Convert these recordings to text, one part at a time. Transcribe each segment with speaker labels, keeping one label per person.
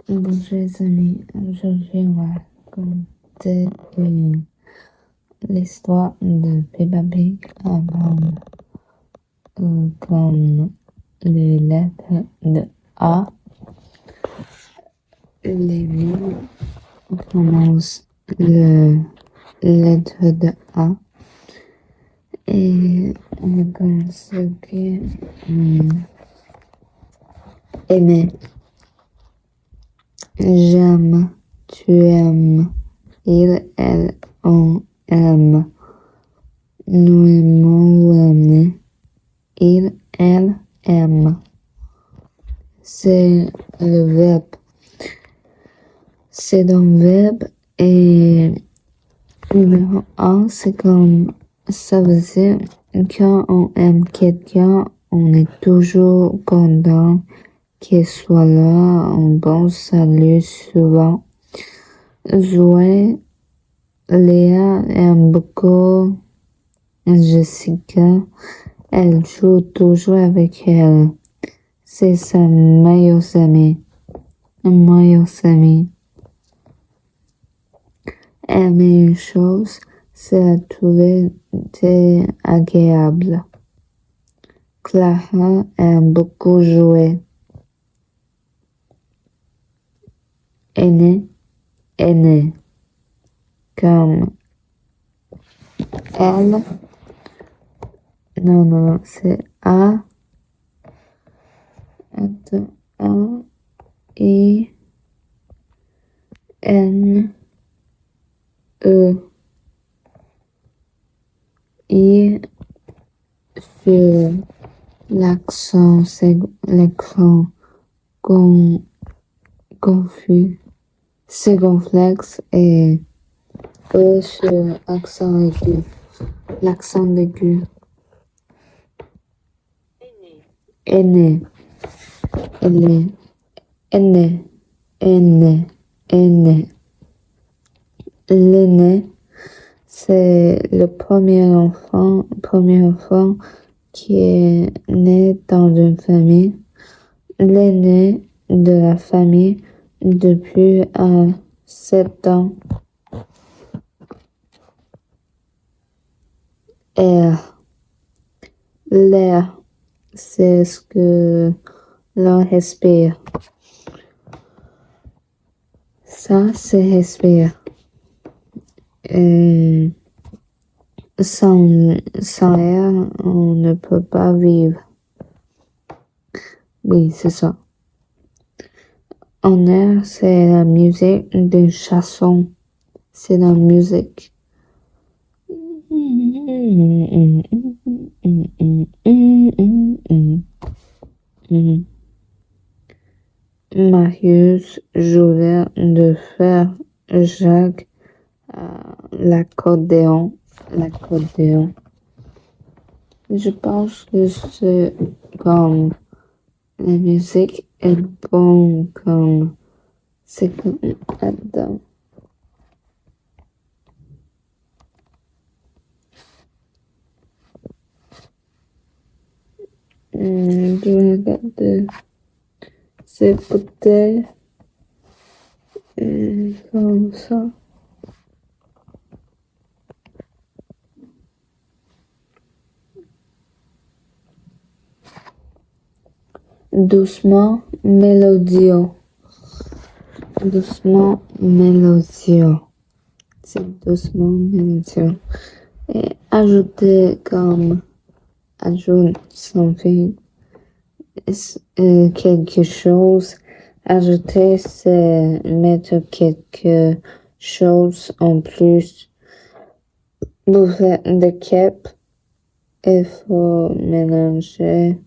Speaker 1: Bonjour les amis, aujourd'hui on va raconter l'histoire de Peppa Pig comme les lettres de A. Les mots commencent le lettre de A et on commence que aimer, j'aime, tu aimes, il, elle, on aime, nous aimons ou aimer, il, elle aime. C'est le verbe. C'est un verbe et numéro 1, c'est comme ça veut dire quand on aime quelqu'un, on est toujours content qu'il soit là, on pense à lui souvent. Zoé, Léa aime beaucoup Jessica, elle joue toujours avec elle. C'est sa meilleure amie. Meilleure amie. Aimer une chose, c'est la trouver agréable. Clara aime beaucoup jouer. Aîné, aîné. Comme elle. Non, c'est A. Attends, A, I, N, E. I sur l'accent, c'est l'accent confus, circonflexe et E sur accent aigu, l'accent aigu. Aîné, aîné, aîné, aîné, aîné. L'aîné, c'est le premier enfant qui est né dans une famille. L'aîné de la famille depuis 7 ans. Air. L'air, c'est ce que l'on respire. Ça, c'est respire. Sans air, on ne peut pas vivre. Oui, c'est ça. En air, c'est la musique d'une chanson. C'est la musique. Marius jouait de faire Jacques l'accordéon. Je pense que c'est comme la musique est bonne comme c'est comme là-dedans. Je vais regarder. C'est peut-être comme ça. Doucement, mélodieux. Doucement, mélodieux. C'est doucement, mélodieux. Et ajouter comme ajoute something, quelque chose. Ajouter, c'est mettre quelque chose en plus. Pour faire des crêpes, il faut mélanger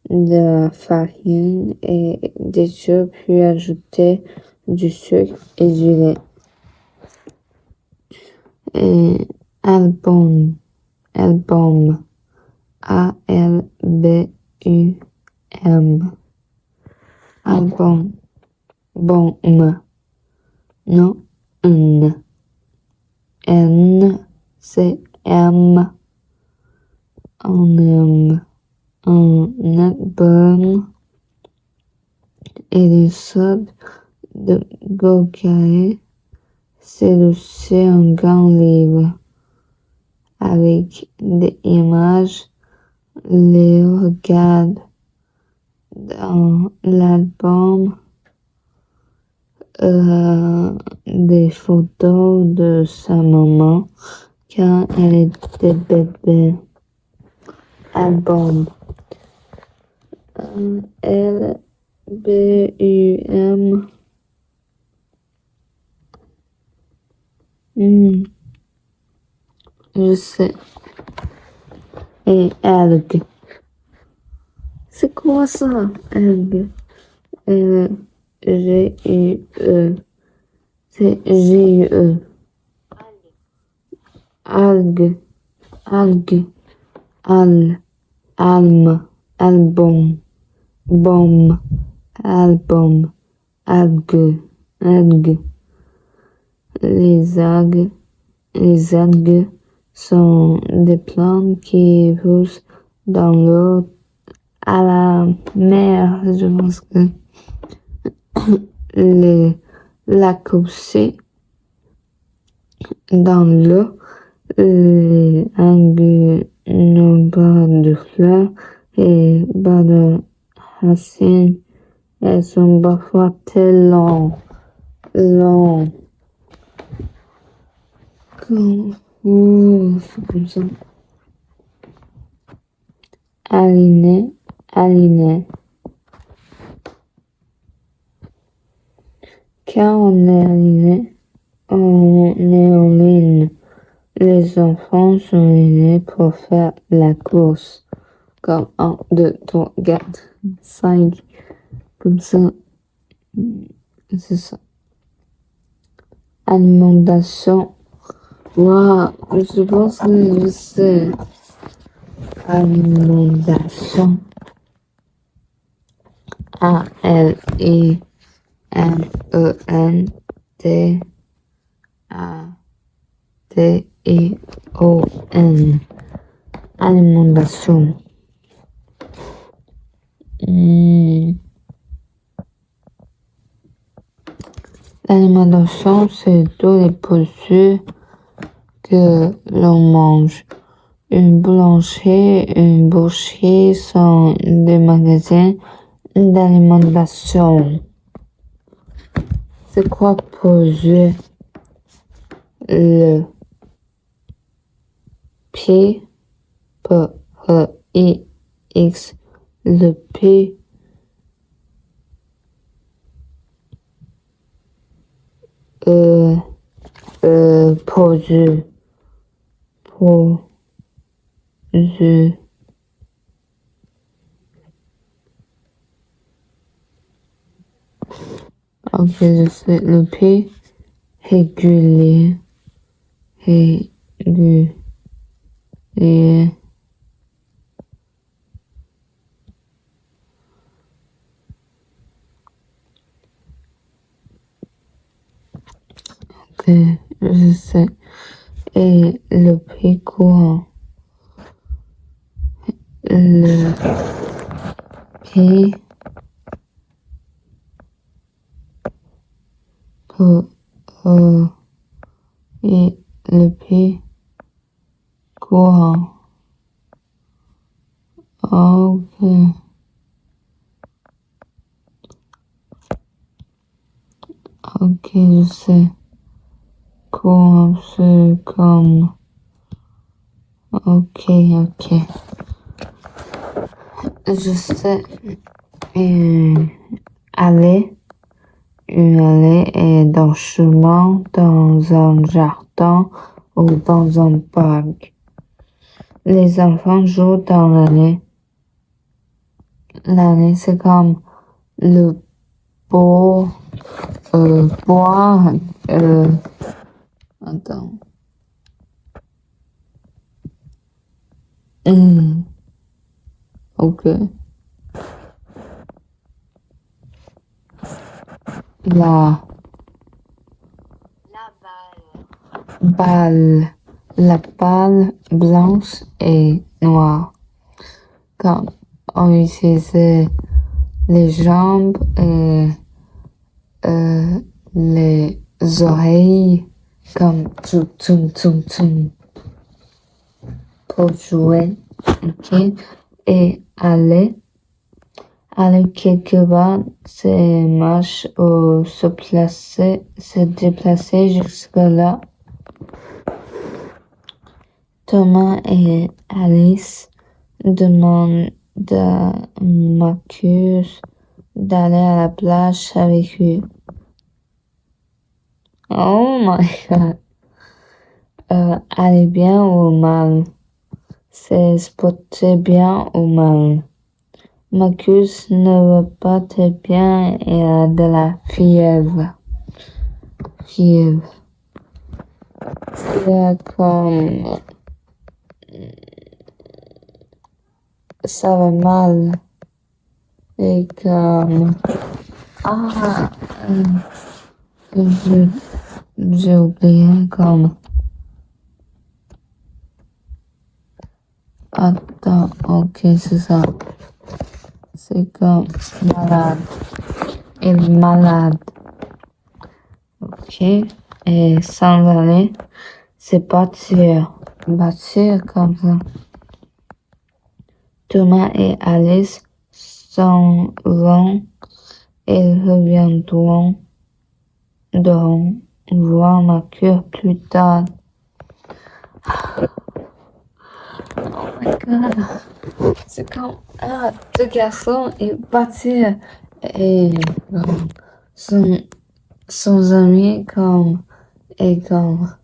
Speaker 1: de la farine et des œufs, puis ajouter du sucre et du lait. Et album, A-L-B-U-M, album, bon, non, N, c'est M, on aime, un album et du sub de Gokhale, c'est aussi un grand livre avec des images. Les regarde dans l'album des photos de sa maman quand elle était bébé. Album LBUM. Je sais. Et algue. C'est quoi ça, algue? G-U-E. C'est G-U-E. Algue. Algue. Alme. Album. Bombe. Album. Algue. Algue. Les algues sont des plantes qui poussent dans l'eau à la mer. Je pense que les lacs aussi dans l'eau. Les algues n'ont pas de fleurs et pas de racines. Elles sont parfois très longues. C'est comme ça. Aligné. Quand on est aligné, on est en ligne. Les enfants sont alignés pour faire la course. Comme 1, 2, 3, 4, 5. Comme ça. C'est ça. Alimentation. Waouh, je pense que je sais. Alimentation. A-L-I-M-E-N-T-A-T-I-O-N. Alimentation. L'alimentation, c'est tous les produits que l'on mange. Une boulangerie, une boucherie sont des magasins d'alimentation. C'est quoi produit? Le P, P-E-I-X, le P. Produit. Ok, je sais. Le P, régulier. Ok, je sais. Et le P courant. Le P et le P courant. Ok. Ok, je sais. Courant, c'est comme. Ok. Je sais. Aller. Une allée est d'un chemin dans un jardin ou dans un parc. Les enfants jouent dans l'allée. L'allée, c'est comme le bois. Attends. Ok. La balle. La balle blanche et noire. Quand on utilisait les jambes et les oreilles comme tchoum tchoum tchoum tchoum pour jouer, ok? Et aller quelque part, c'est marche ou se déplacer jusque-là. Thomas et Alice demandent à Marcus d'aller à la plage avec eux. Oh my god. Aller bien ou mal? C'est spotter bien ou mal? Marcus ne veut pas très bien et a de la fièvre. C'est comme ça va mal. Et comme j'ai oublié comme attends, ok, c'est ça. C'est comme malade. Il est malade. Ok. Et s'en aller, c'est partir. Partir comme ça. Thomas et Alice s'en vont et reviendront voir Marcus plus tard. Oh my god. C'est comme ce garçon est parti et son ami comme est comme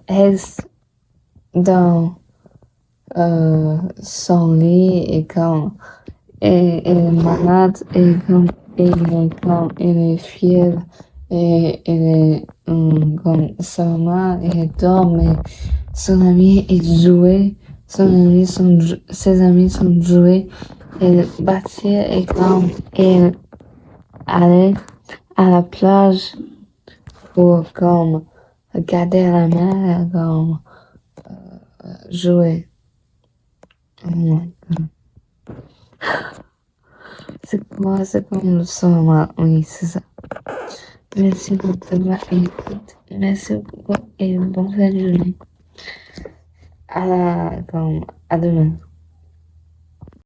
Speaker 1: est dans son lit et comme et il est malade et comme il est fier et il est comme seulement il dort mais son ami est joué ses amis sont joués et bâtir et comme il allait à la plage pour comme regarder la mer comme jouer. Oh my god. C'est comme le son, oui, c'est ça. Merci pour votre écoute. Merci beaucoup et bonne fin de journée. À demain.